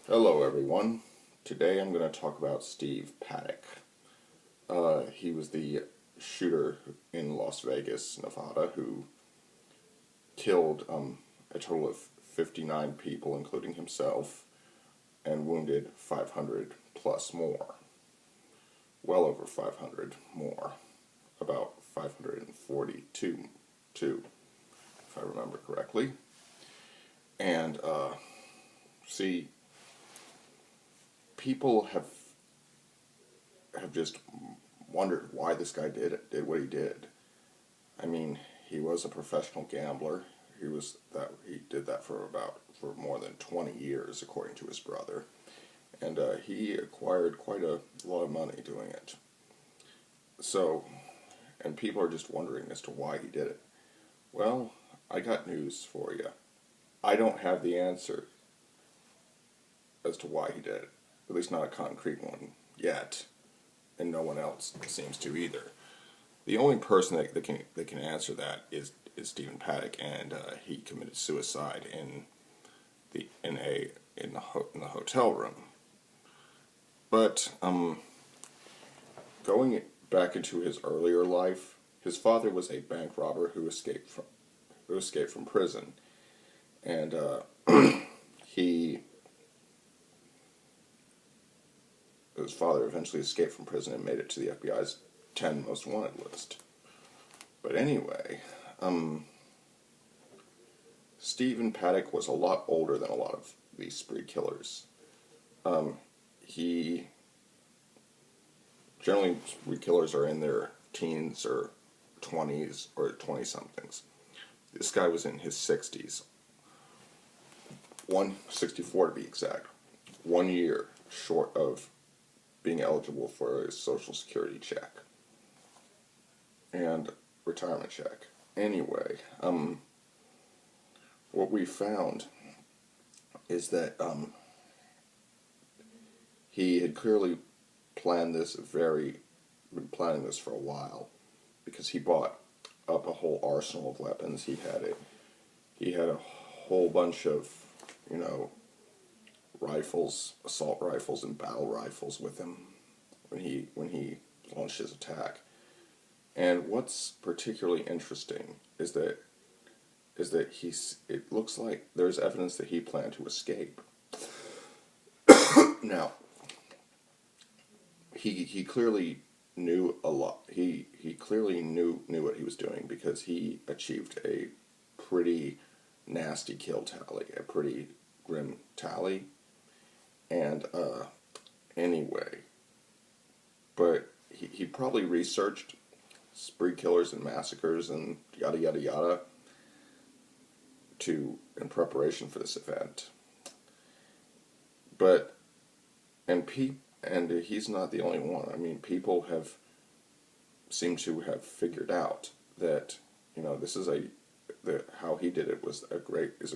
Hello everyone. Today I'm going to talk about Steve Paddock. He was the shooter in Las Vegas, Nevada, who killed a total of 59 people, including himself, and wounded 500 plus more. Well over 500 more. About 542, if I remember correctly. And, see, people have just wondered why this guy did what he did. I mean, he was a professional gambler. He did that for more than 20 years, according to his brother, and he acquired quite a lot of money doing it. So, and people are just wondering as to why he did it. Well, I got news for you. I don't have the answer as to why he did it. At least not a concrete one yet, and no one else seems to either. The only person that can answer that is Stephen Paddock, and he committed suicide in the hotel room. But going back into his earlier life, his father was a bank robber who escaped from prison, and his father eventually escaped from prison and made it to the FBI's 10 most wanted list. But anyway, Stephen Paddock was a lot older than a lot of these spree killers. He generally, spree killers are in their teens or 20s or 20-somethings. This guy was in his 60s. 164 to be exact. 1 year short of being eligible for a Social Security check and retirement check. Anyway, what we found is that he had clearly been planning this for a while, because he bought up a whole arsenal of weapons. He had a whole bunch of, rifles, assault rifles and battle rifles with him when he launched his attack. And what's particularly interesting is that it looks like there's evidence that he planned to escape. Now, he clearly knew a lot. He clearly knew what he was doing, because he achieved a pretty nasty kill tally, a pretty grim tally. And anyway, but he probably researched spree killers and massacres and yada yada yada in preparation for this event. But and he's not the only one. I mean, people seem to have figured out that this is how he did it is a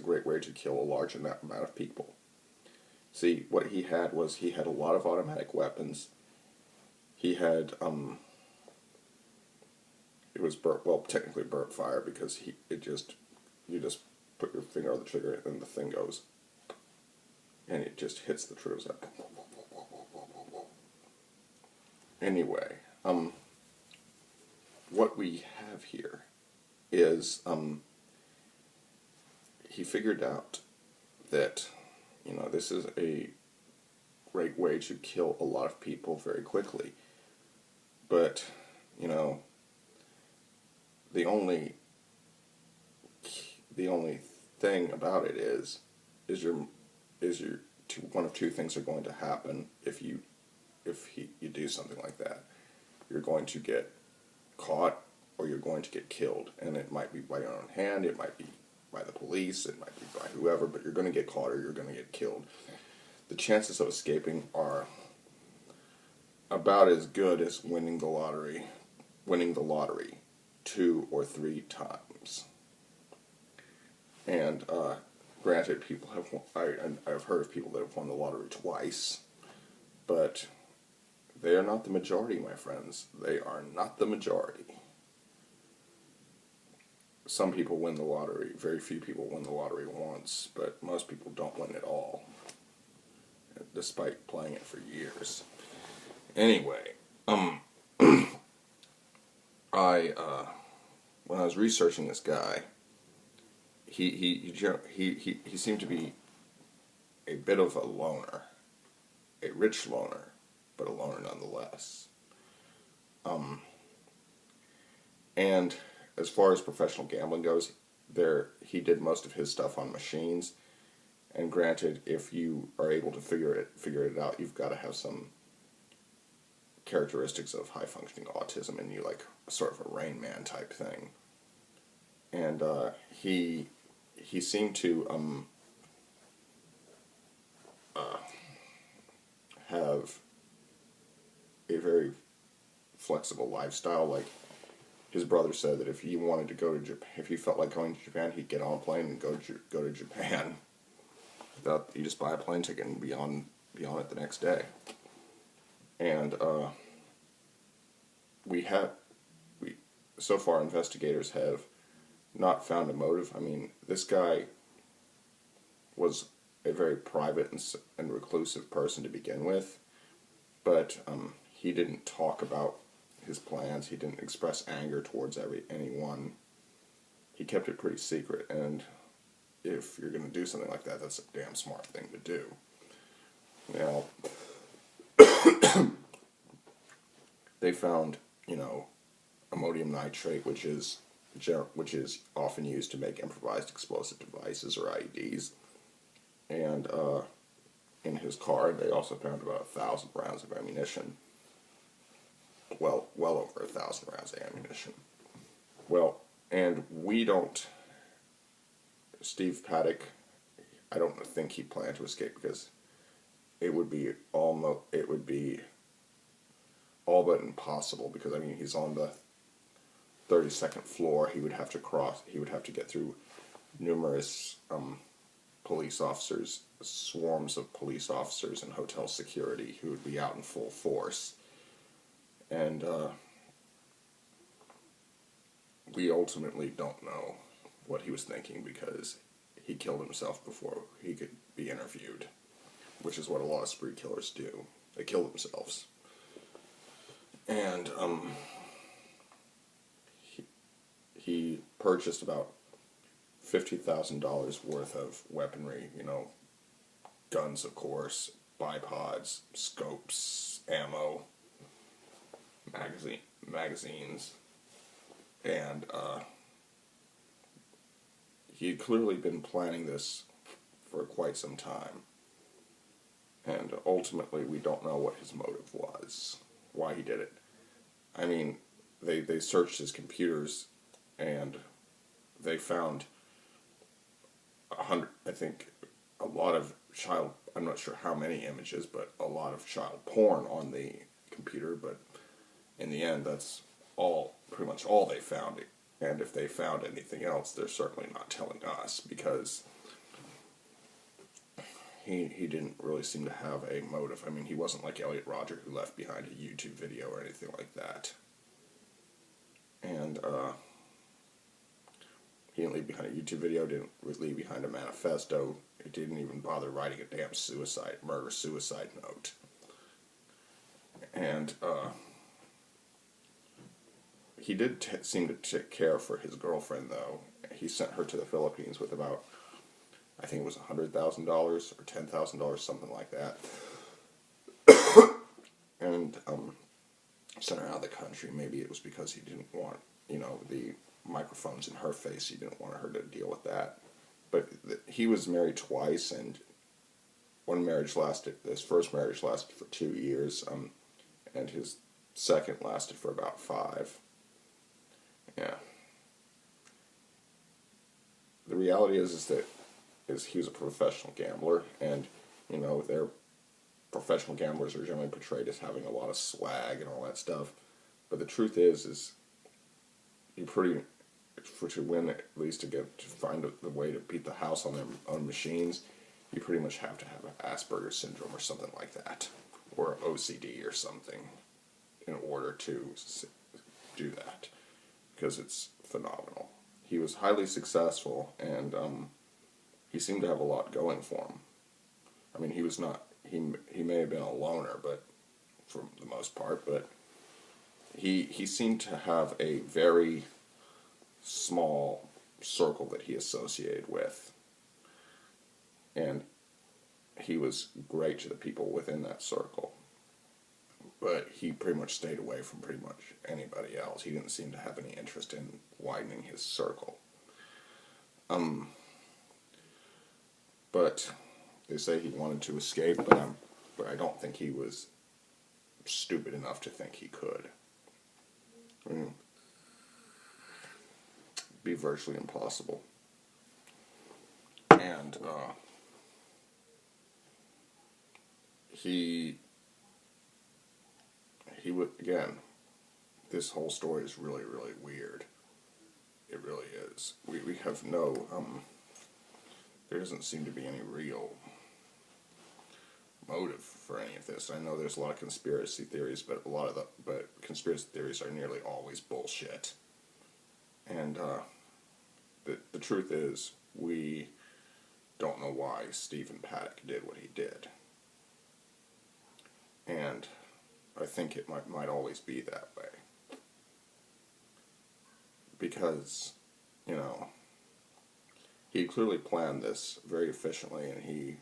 great way to kill a large amount of people. See, what he had a lot of automatic weapons. He had it was technically burnt fire, because you just put your finger on the trigger and the thing goes, and it just hits the trigger. Anyway, what we have here is he figured out that this is a great way to kill a lot of people very quickly. But the only thing about it is one of two things are going to happen if you do something like that. You're going to get caught, or you're going to get killed, and it might be by your own hand, it might be by the police, it might be by whoever, but you're going to get caught or you're going to get killed. The chances of escaping are about as good as winning the lottery 2 or 3 times. And granted, I've heard of people that have won the lottery twice, but they are not the majority, my friends. They are not the majority. Some people win the lottery. Very few people win the lottery once, but most people don't win at all. despite playing it for years. Anyway, I when I was researching this guy, he seemed to be a bit of a loner, a rich loner, but a loner nonetheless. And as far as professional gambling goes, he did most of his stuff on machines. And granted, if you are able to figure it out, you've got to have some characteristics of high functioning autism in you, like sort of a Rain Man type thing. And he seemed to have a very flexible lifestyle. Like his brother said that if he wanted to go to Japan, if he felt like going to Japan, he'd get on a plane and go to Japan. You just buy a plane ticket and be on it the next day. And so far investigators have not found a motive. I mean, this guy was a very private and reclusive person to begin with, but he didn't talk about his plans. He didn't express anger towards anyone. He kept it pretty secret, and if you're going to do something like that, that's a damn smart thing to do. Now, they found, ammonium nitrate, which is often used to make improvised explosive devices or IEDs. And in his car, they also found about 1,000 rounds of ammunition. Well over 1,000 rounds of ammunition. Well, and Steve Paddock, I don't think he planned to escape, because it would be all but impossible, because he's on the 32nd floor. He would have to get through numerous police officers, swarms of police officers and hotel security who would be out in full force. And we ultimately don't know what he was thinking, because he killed himself before he could be interviewed, which is what a lot of spree killers do. They kill themselves. And he purchased about $50,000 worth of weaponry, guns, of course, bipods, scopes, ammo, magazines, and he had clearly been planning this for quite some time. And ultimately, we don't know what his motive was, why he did it. They searched his computers, and they found a lot of I'm not sure how many images, but a lot of child porn on the computer. But in the end, that's pretty much all they found. And if they found anything else, they're certainly not telling us, because he didn't really seem to have a motive. He wasn't like Elliot Rodger, who left behind a YouTube video or anything like that. And he didn't leave behind a YouTube video, didn't leave behind a manifesto. He didn't even bother writing a damn murder-suicide note. And he did seem to take care for his girlfriend, though. He sent her to the Philippines with about, I think it was $100,000 or $10,000, something like that. And sent her out of the country. Maybe it was because he didn't want, the microphones in her face. He didn't want her to deal with that. But he was married twice, and his first marriage lasted for 2 years, and his second lasted for about 5. Yeah. The reality is that he was a professional gambler, and their professional gamblers are generally portrayed as having a lot of swag and all that stuff. But the truth is to win, at least to find the way to beat the house on their own machines, you pretty much have to have Asperger's syndrome or something like that, or OCD or something, in order to do that, because it's phenomenal. He was highly successful, and he seemed to have a lot going for him. He was not he may have been a loner, but for the most part, but he seemed to have a very small circle that he associated with, and he was great to the people within that circle, but he pretty much stayed away from pretty much anybody else. He didn't seem to have any interest in widening his circle. But they say he wanted to escape, but I don't think he was stupid enough to think he could. I mean, it'd be virtually impossible. And he would, again, this whole story is really, really weird. It really is. We have no, there doesn't seem to be any real motive for any of this. I know there's a lot of conspiracy theories, but conspiracy theories are nearly always bullshit. And the truth is, we don't know why Stephen Paddock did what he did. And I think it might always be that way. Because, you know, he clearly planned this very efficiently, and he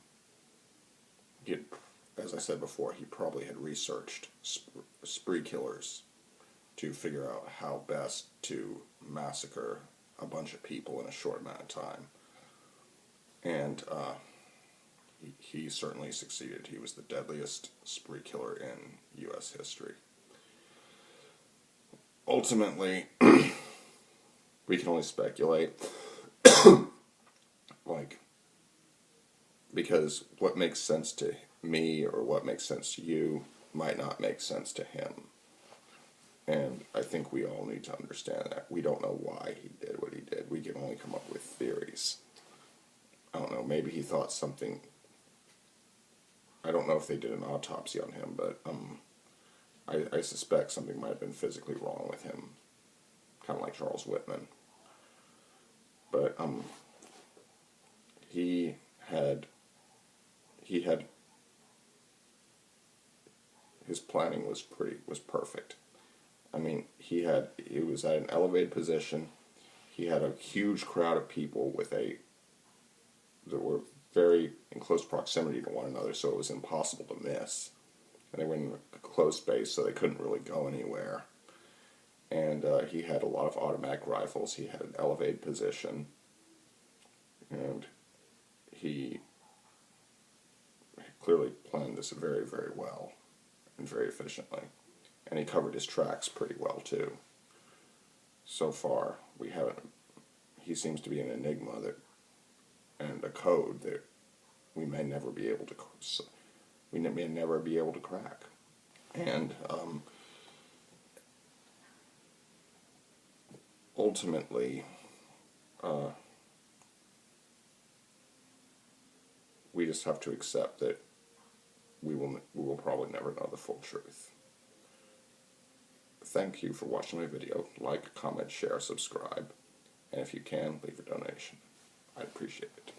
had, as I said before, he probably had researched spree killers to figure out how best to massacre a bunch of people in a short amount of time. And he certainly succeeded. He was the deadliest spree killer in U.S. history. Ultimately, we can only speculate, because what makes sense to me or what makes sense to you might not make sense to him. And I think we all need to understand that. We don't know why he did what he did. We can only come up with theories. I don't know, maybe he thought something, I don't know if they did an autopsy on him, but I suspect something might have been physically wrong with him, kind of like Charles Whitman. But he had his planning was perfect. I mean, he was at an elevated position. He had a huge crowd of people that were very in close proximity to one another, so it was impossible to miss. And they were in a closed space, so they couldn't really go anywhere. And he had a lot of automatic rifles. He had an elevated position, and he clearly planned this very, very well and very efficiently. And he covered his tracks pretty well, too. So far, he seems to be an enigma and a code that we may never be able to crack. And ultimately, we just have to accept that we will probably never know the full truth. Thank you for watching my video. Like, comment, share, subscribe, and if you can, leave a donation. I'd appreciate it.